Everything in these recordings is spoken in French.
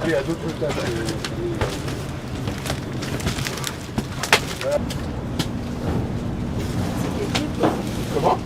il y a d'autres tâches. Comment?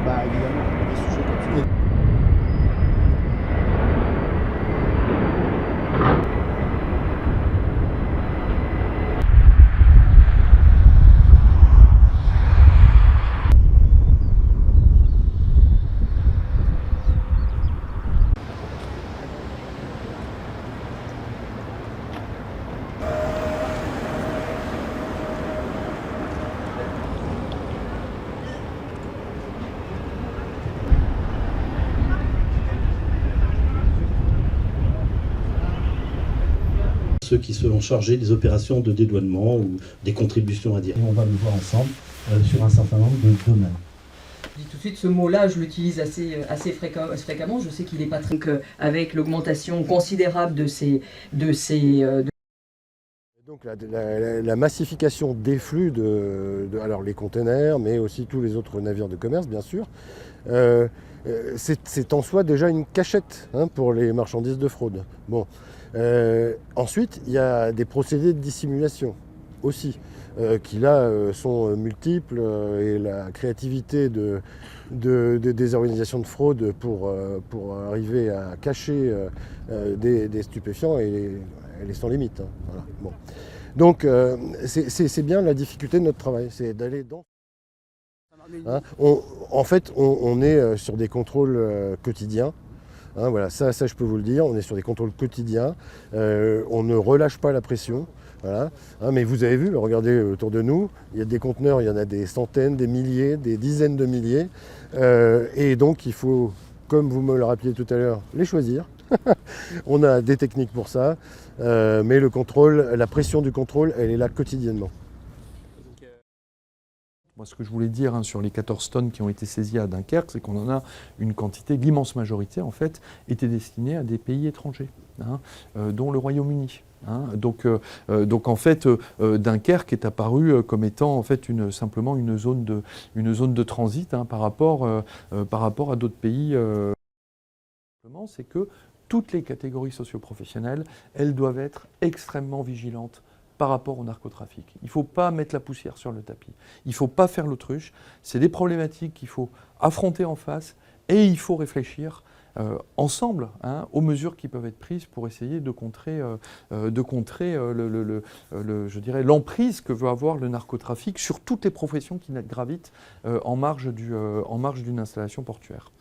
Bah évidemment, des sujets comme ça. Ceux qui seront chargés des opérations de dédouanement ou des contributions à dire. Et on va le voir ensemble sur un certain nombre de domaines. Je dis tout de suite, ce mot-là, je l'utilise assez fréquemment. Je sais qu'il n'est pas très... Donc, avec l'augmentation considérable de ces Donc la massification des flux alors les containers, mais aussi tous les autres navires de commerce, bien sûr, c'est en soi déjà une cachette pour les marchandises de fraude. Bon. Ensuite, il y a des procédés de dissimulation aussi, qui là sont multiples, et la créativité des organisations de fraude pour arriver à cacher des stupéfiants, elle est sans limite. Voilà. Bon. Donc c'est bien la difficulté de notre travail, c'est d'aller dans... En fait, on est sur des contrôles quotidiens. Voilà, ça je peux vous le dire, on est sur des contrôles quotidiens, on ne relâche pas la pression, voilà. Mais vous avez vu, regardez autour de nous, il y a des conteneurs, il y en a des centaines, des milliers, des dizaines de milliers, et donc il faut, comme vous me le rappeliez tout à l'heure, les choisir. On a des techniques pour ça, mais le contrôle, la pression du contrôle, elle est là quotidiennement. Moi, ce que je voulais dire sur les 14 tonnes qui ont été saisies à Dunkerque, c'est qu'on en a une quantité, l'immense majorité en fait, était destinée à des pays étrangers, dont le Royaume-Uni. Donc en fait, Dunkerque est apparu comme étant en fait simplement une zone de transit par rapport à d'autres pays. C'est que toutes les catégories socio-professionnelles, elles doivent être extrêmement vigilantes par rapport au narcotrafic. Il ne faut pas mettre la poussière sur le tapis. Il ne faut pas faire l'autruche. C'est des problématiques qu'il faut affronter en face et il faut réfléchir ensemble aux mesures qui peuvent être prises pour essayer de contrer, je dirais, l'emprise que veut avoir le narcotrafic sur toutes les professions qui gravitent en marge d'une installation portuaire.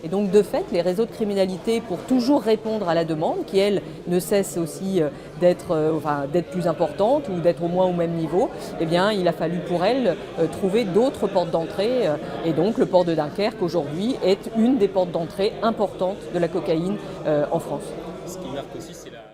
Et donc de fait, les réseaux de criminalité, pour toujours répondre à la demande, qui elle ne cesse aussi d'être plus importante ou d'être au moins au même niveau, eh bien il a fallu pour elle trouver d'autres portes d'entrée. Et donc le port de Dunkerque aujourd'hui est une des portes d'entrée importantes de la cocaïne en France. Ce qui marque aussi, c'est la...